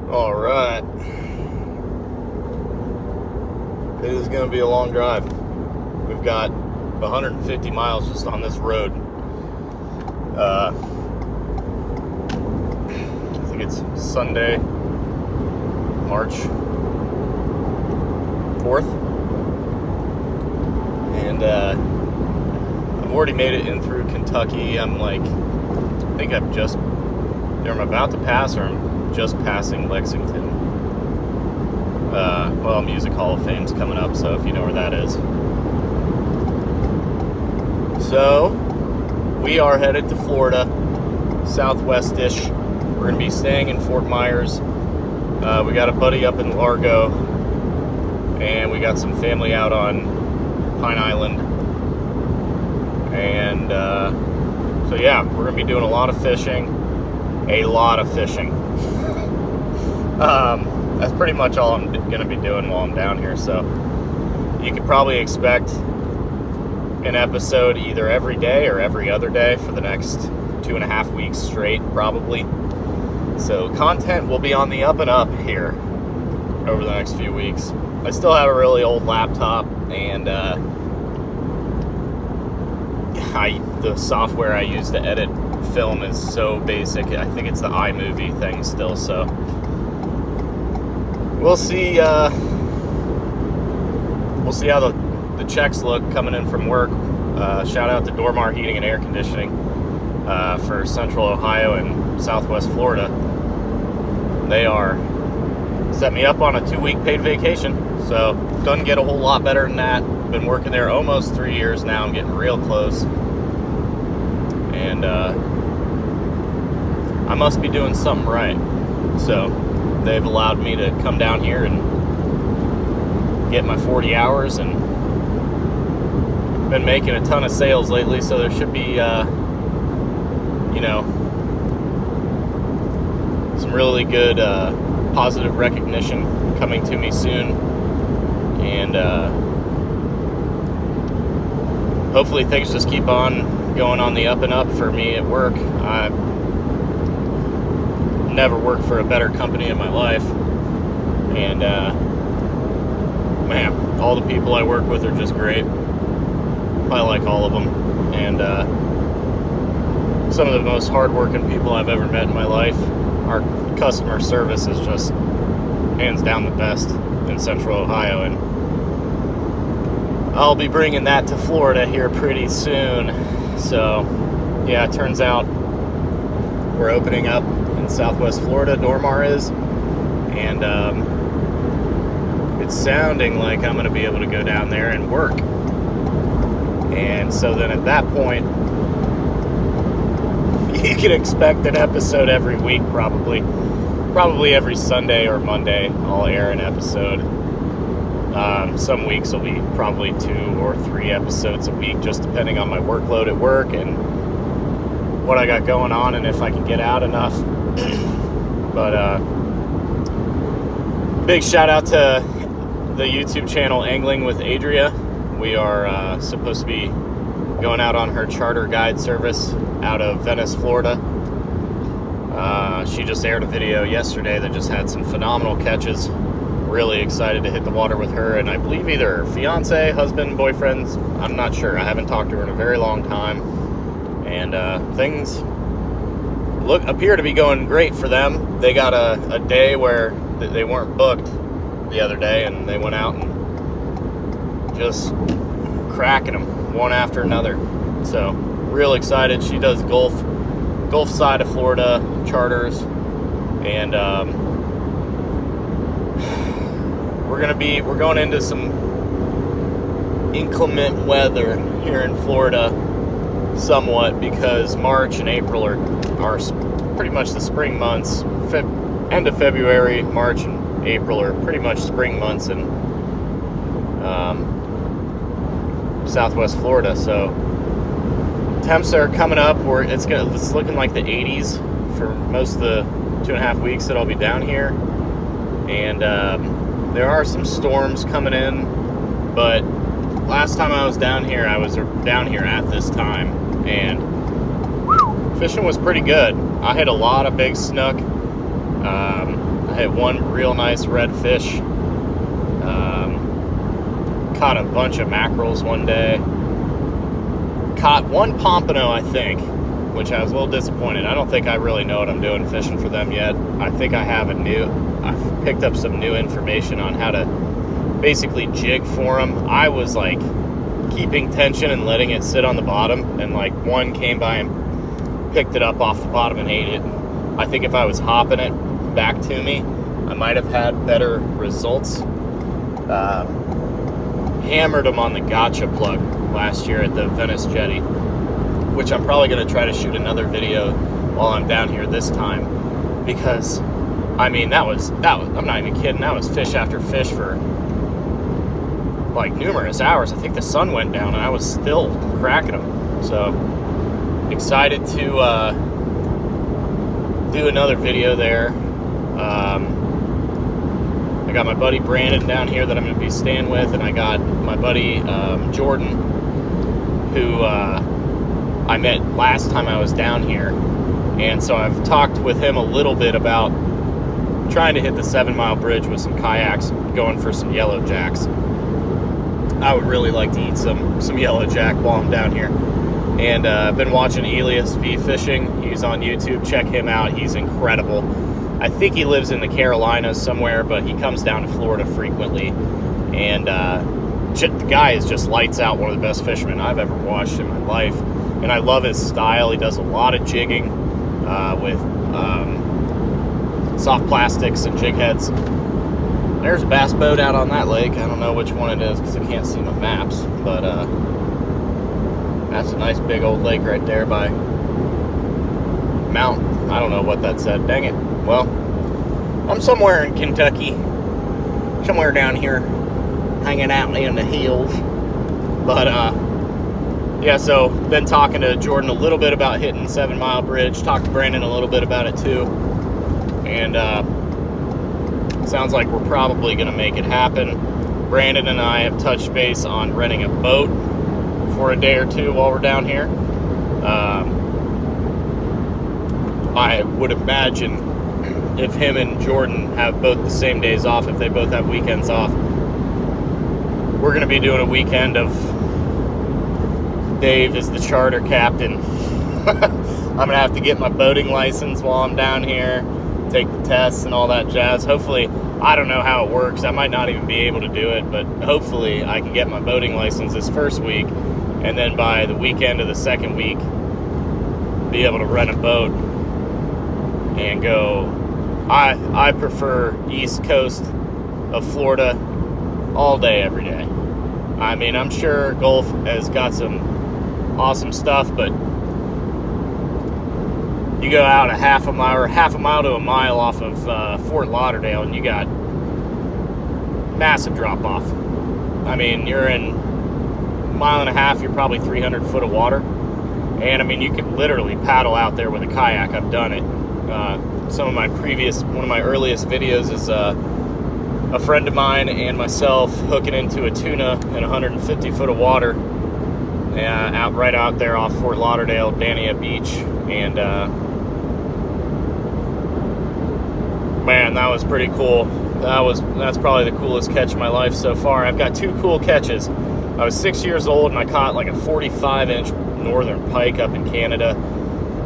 All right. It is going to be a long drive. We've got 150 miles just on this road. I think it's Sunday, March 4th. And I've already made it in through Kentucky. I'm about to pass, or I'm just passing Lexington. Music Hall of Fame's coming up, so if you know where that is. So, we are headed to Florida, southwest-ish. We're going to be staying in Fort Myers. We got a buddy up in Largo, and we got some family out on Pine Island. And, so yeah, we're going to be doing a lot of fishing. That's pretty much all I'm going to be doing while I'm down here, so you could probably expect an episode either every day or every other day for the next 2.5 weeks straight, probably. So content will be on the up and up here over the next few weeks. I still have a really old laptop, and the software I use to edit film is so basic. I think it's the iMovie thing still, so we'll see how the checks look coming in from work. Shout out to Dormar Heating and Air Conditioning for Central Ohio and Southwest Florida. They are set me up on a 2-week paid vacation, so doesn't get a whole lot better than that. Been working there almost 3 years now. I'm getting real close, and I must be doing something right. So they've allowed me to come down here and get my 40 hours, and been making a ton of sales lately, so there should be some really good positive recognition coming to me soon, and hopefully things just keep on going on the up and up for me at work. I never worked for a better company in my life, and man, all the people I work with are just great. I like all of them, and some of the most hardworking people I've ever met in my life. Our customer service is just hands down the best in Central Ohio, and I'll be bringing that to Florida here pretty soon. So yeah, it turns out we're opening up in Southwest Florida, Dormar is, and it's sounding like I'm going to be able to go down there and work. And so then at that point, you can expect an episode every week, probably every Sunday or Monday. I'll air an episode. Some weeks will be probably 2 or 3 episodes a week, just depending on my workload at work and what I got going on, and if I can get out enough. But big shout out to the YouTube channel Angling with Adria. We are supposed to be going out on her charter guide service out of Venice, Florida. She just aired a video yesterday that just had some phenomenal catches. Really excited to hit the water with her, and I believe either fiance, husband, boyfriends, I'm not sure. I haven't talked to her in a very long time, and things appear to be going great for them. They got a day where they weren't booked the other day, and they went out and just cracking them one after another. So real excited. She does Gulf side of Florida charters, and we're going into some inclement weather here in Florida somewhat, because March and April are pretty much the spring months. End of February, March and April are pretty much spring months in Southwest Florida. So temps are coming up where it's looking like the 80s for most of the 2.5 weeks that I'll be down here, and there are some storms coming in, but last time I was down here, I was down here at this time, and fishing was pretty good. I hit a lot of big snook. I hit one real nice red fish. Caught a bunch of mackerels one day. Caught one pompano, I think, which I was a little disappointed. I don't think I really know what I'm doing fishing for them yet. I think I've picked up some new information on how to basically jig for them. I was like keeping tension and letting it sit on the bottom, and like one came by and picked it up off the bottom and ate it. I think if I was hopping it back to me, I might have had better results. Hammered them on the gotcha plug last year at the Venice Jetty, which I'm probably going to try to shoot another video while I'm down here this time, because I mean that was I'm not even kidding, that was fish after fish for like numerous hours. I think the sun went down and I was still cracking them. So excited to do another video there. I got my buddy Brandon down here that I'm going to be staying with, and I got my buddy Jordan, who I met last time I was down here. And so I've talked with him a little bit about trying to hit the 7 Mile Bridge with some kayaks, going for some yellow jacks. I would really like to eat some yellow jack while I'm down here. And I've been watching Elias V Fishing. He's on YouTube. Check him out. He's incredible. I think he lives in the Carolinas somewhere, but he comes down to Florida frequently. And the guy is just lights out, one of the best fishermen I've ever watched in my life. And I love his style. He does a lot of jigging with soft plastics and jig heads. There's a bass boat out on that lake. I don't know which one it is because I can't see my maps, but that's a nice big old lake right there by Mount. I don't know what that said. Dang it. Well, I'm somewhere in Kentucky, somewhere down here, hanging out in the hills. But yeah, so been talking to Jordan a little bit about hitting 7 Mile Bridge. Talked to Brandon a little bit about it too, and sounds like we're probably going to make it happen. Brandon and I have touched base on renting a boat for a day or two while we're down here. I would imagine if him and Jordan have both the same days off, if they both have weekends off, we're going to be doing a weekend of Dave is the charter captain. I'm going to have to get my boating license while I'm down here, take the tests and all that jazz. Hopefully, I don't know how it works. I might not even be able to do it, but hopefully I can get my boating license this first week, and then by the weekend of the second week, be able to rent a boat and go. I prefer East Coast of Florida all day, every day. I mean, I'm sure Gulf has got some awesome stuff, but you go out a half a mile to a mile off of Fort Lauderdale, and you got massive drop off. I mean, you're in a mile and a half, you're probably 300 foot of water. And I mean, you can literally paddle out there with a kayak. I've done it. One of my earliest videos is a friend of mine and myself hooking into a tuna in 150 foot of water right out there off Fort Lauderdale, Dania Beach. And man, that was pretty cool. That's probably the coolest catch of my life so far. I've got two cool catches. I was 6 years old and I caught like a 45-inch northern pike up in Canada.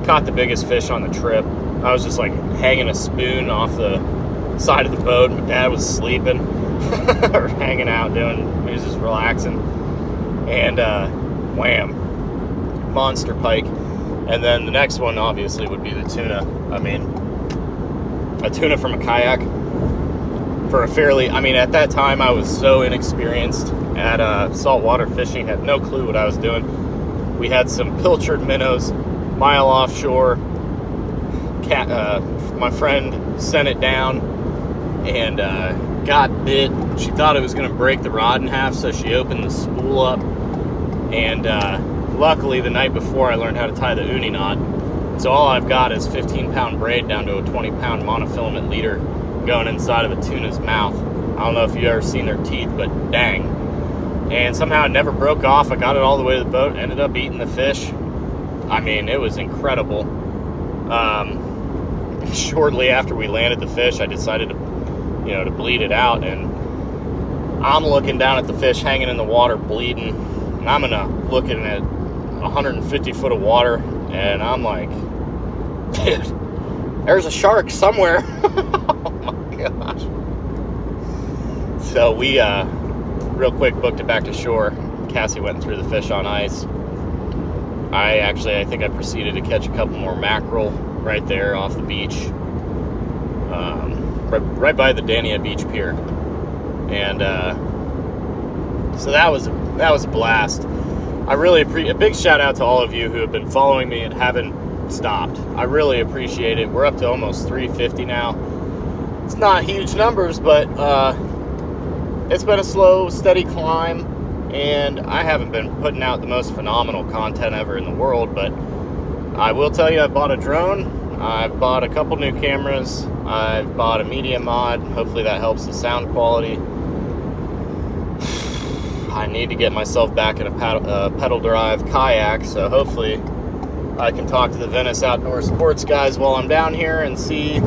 Caught the biggest fish on the trip. I was just like hanging a spoon off the side of the boat. My dad was sleeping or hanging out he was just relaxing. And wham, monster pike. And then the next one obviously would be the tuna. I mean, a tuna from a kayak for at that time I was so inexperienced at saltwater fishing, had no clue what I was doing. We had some pilchard minnows, mile offshore. My friend sent it down and got bit. She thought it was going to break the rod in half, so she opened the spool up. And luckily, the night before, I learned how to tie the uni knot. So all I've got is 15-pound braid down to a 20-pound monofilament leader going inside of a tuna's mouth. I don't know if you've ever seen their teeth, but dang. and somehow it never broke off. I got it all the way to the boat, ended up eating the fish. I mean, it was incredible. Shortly after we landed the fish, I decided to bleed it out, and I'm looking down at the fish hanging in the water bleeding, and I'm looking at 150 foot of water, and I'm like, dude, there's a shark somewhere. Oh my gosh. So we real quick booked it back to shore. Cassie went and threw the fish on ice. I think I proceeded to catch a couple more mackerel right there off the beach, right by the Dania Beach Pier, and so that was a blast. I really appreciate. A big shout out to all of you who have been following me and haven't stopped. I really appreciate it. We're up to almost 350 now. It's not huge numbers, but it's been a slow, steady climb. And I haven't been putting out the most phenomenal content ever in the world, but I will tell you I bought a drone, I've bought a couple new cameras, I've bought a media mod. Hopefully that helps the sound quality. I need to get myself back in a pedal drive kayak, so hopefully I can talk to the Venice Outdoor Sports guys while I'm down here and see.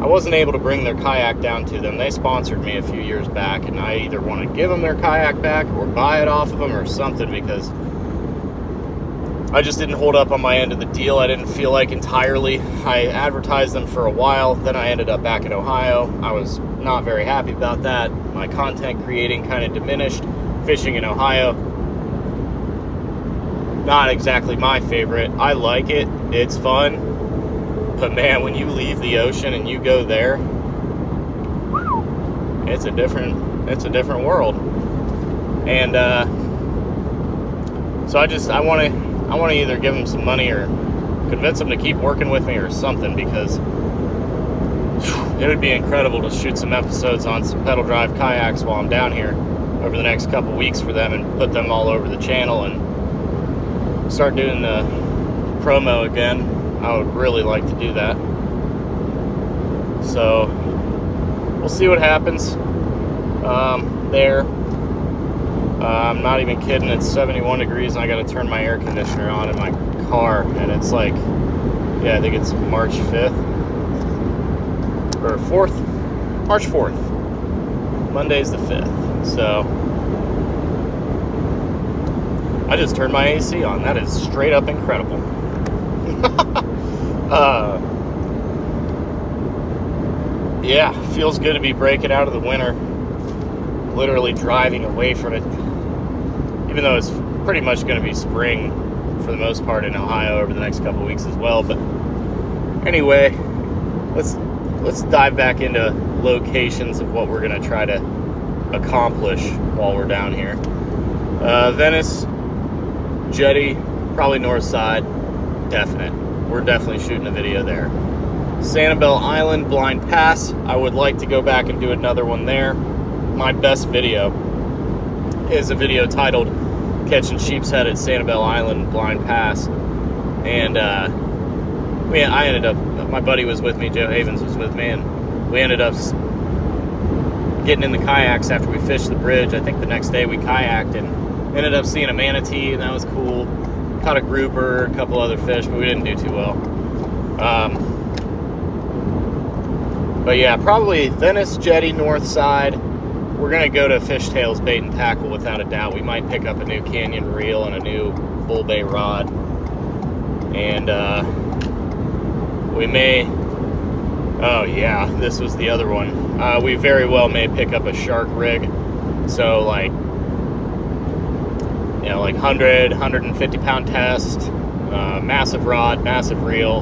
I wasn't able to bring their kayak down to them. They sponsored me a few years back, and I either want to give them their kayak back or buy it off of them or something, because I just didn't hold up on my end of the deal. I didn't feel like entirely. I advertised them for a while, then I ended up back in Ohio. I was not very happy about that. My content creating kind of diminished. Fishing in Ohio, not exactly my favorite. I like it, it's fun. But man, when you leave the ocean and you go there, it's a different world. And so I want to either give them some money or convince them to keep working with me or something, because it would be incredible to shoot some episodes on some pedal drive kayaks while I'm down here over the next couple weeks for them, and put them all over the channel and start doing the promo again. I would really like to do that. So we'll see what happens there. I'm not even kidding, it's 71 degrees and I gotta turn my air conditioner on in my car, and it's like, I think it's March 5th or 4th, March 4th. Monday's the 5th. So I just turned my AC on. That is straight up incredible. Feels good to be breaking out of the winter, literally driving away from it, even though it's pretty much going to be spring for the most part in Ohio over the next couple of weeks as well. But anyway, let's dive back into locations of what we're going to try to accomplish while we're down here. Venice jetty, probably north side, definite. We're definitely shooting a video there. Sanibel Island Blind Pass, I would like to go back and do another one there. My best video is a video titled Catching Sheep's Head at Sanibel Island Blind Pass. And I ended up, my buddy was with me, Joe Havens was with me, and we ended up getting in the kayaks after we fished the bridge. I think the next day we kayaked and ended up seeing a manatee, and that was cool. Caught a grouper, a couple other fish, but we didn't do too well. But yeah, probably Venice jetty north side. We're gonna go to Fishtails Bait and Tackle without a doubt. We might pick up a new Canyon reel and a new Bull Bay rod, and we may. Oh yeah, this was the other one. We very well may pick up a shark rig. So like 100, 150 pound test, massive rod, massive reel,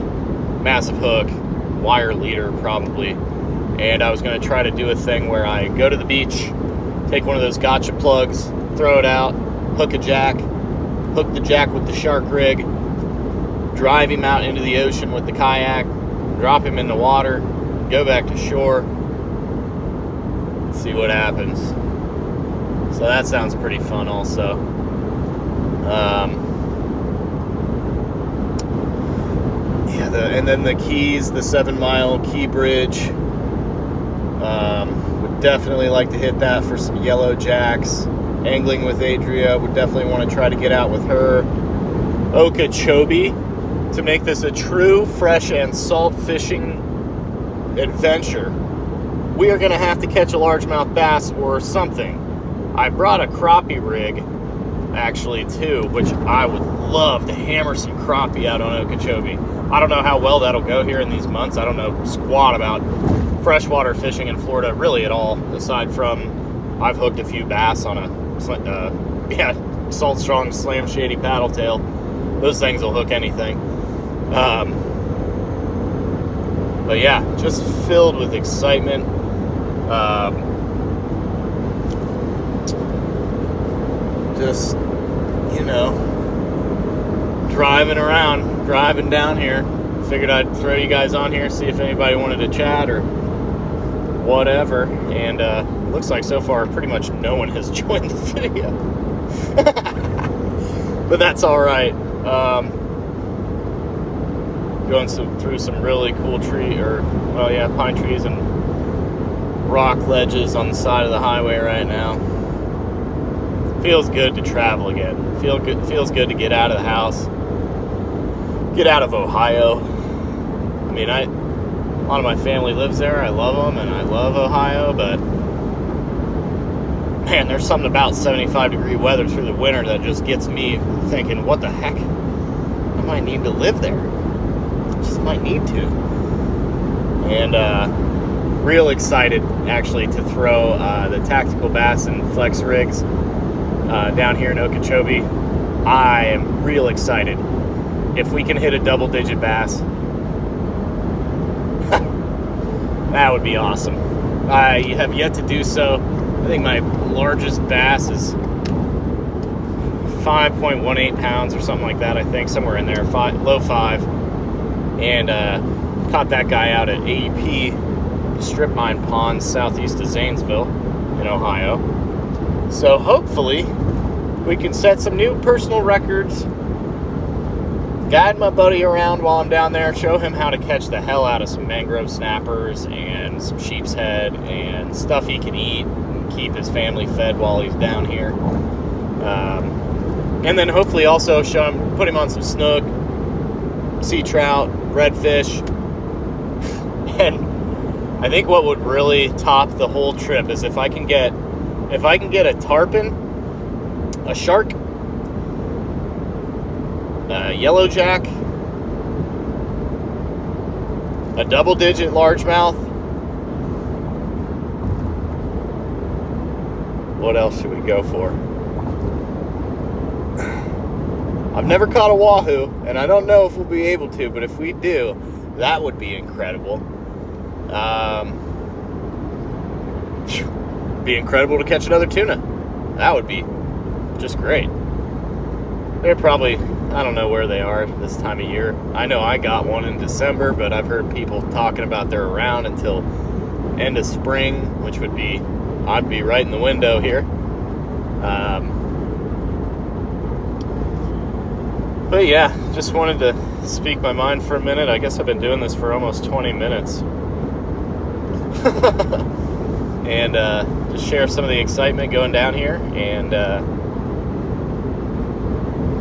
massive hook, wire leader probably. And I was going to try to do a thing where I go to the beach, take one of those gotcha plugs, throw it out, hook a jack, hook the jack with the shark rig, drive him out into the ocean with the kayak, drop him in the water, go back to shore, see what happens. So that sounds pretty fun also. And then the Keys, the 7 Mile Key Bridge. Would definitely like to hit that for some yellow jacks. angling with Adria. Would definitely want to try to get out with her. Okeechobee, to make this a true fresh and salt fishing adventure. We are going to have to catch a largemouth bass or something. I brought a crappie rig, actually, too, which I would love to hammer some crappie out on Okeechobee. I don't know how well that'll go here in these months. I don't know squat about freshwater fishing in Florida really at all, aside from I've hooked a few bass on a Salt Strong Slam Shady paddle tail. Those things will hook anything. But yeah, just filled with excitement. Just, driving down here. Figured I'd throw you guys on here, see if anybody wanted to chat or whatever. And looks like so far pretty much no one has joined the video. But that's all right. Going through some really cool pine trees and rock ledges on the side of the highway right now. Feels good to travel again. Feels good to get out of the house. Get out of Ohio. I mean, a lot of my family lives there. I love them, and I love Ohio, but man, there's something about 75-degree weather through the winter that just gets me thinking, what the heck? I might need to live there. I just might need to. And real excited, actually, to throw the tactical bass and flex rigs down here in Okeechobee. I am real excited. If we can hit a double-digit bass, that would be awesome. I have yet to do so. I think my largest bass is 5.18 pounds or something like that. I think somewhere in there, low 5. And caught that guy out at AEP Strip Mine Ponds, southeast of Zanesville in Ohio. So hopefully we can set some new personal records. Guide my buddy around while I'm down there, show him how to catch the hell out of some mangrove snappers and some sheep's head and stuff he can eat and keep his family fed while he's down here. And then hopefully also put him on some snook, sea trout, redfish. And I think what would really top the whole trip is if I can get a tarpon, a shark, a yellowjack, a double-digit largemouth. What else should we go for? I've never caught a wahoo, and I don't know if we'll be able to, but if we do, that would be incredible. Be incredible to catch another tuna. That would be just great. They're probably, I don't know where they are this time of year. I know I got one in December, but I've heard people talking about they're around until end of spring, which would be, I'd be right in the window here. But yeah, just wanted to speak my mind for a minute. I guess I've been doing this for almost 20 minutes. And just share some of the excitement going down here and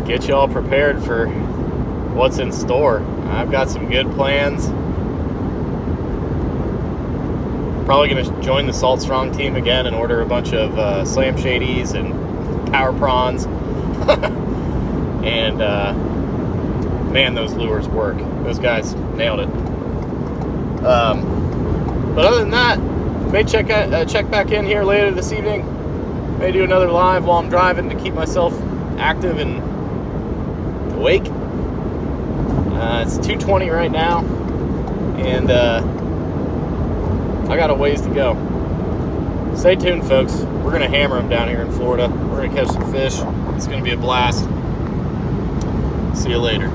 get you all prepared for what's in store. I've got some good plans. Probably going to join the Salt Strong team again and order a bunch of Slam Shadies and Power Prawns. And man, those lures work. Those guys nailed it. But other than that, may check back in here later this evening. May do another live while I'm driving to keep myself active and awake. It's 2:20 right now, and I got a ways to go. Stay tuned, folks. We're gonna hammer them down here in Florida. We're gonna catch some fish. It's gonna be a blast. See you later.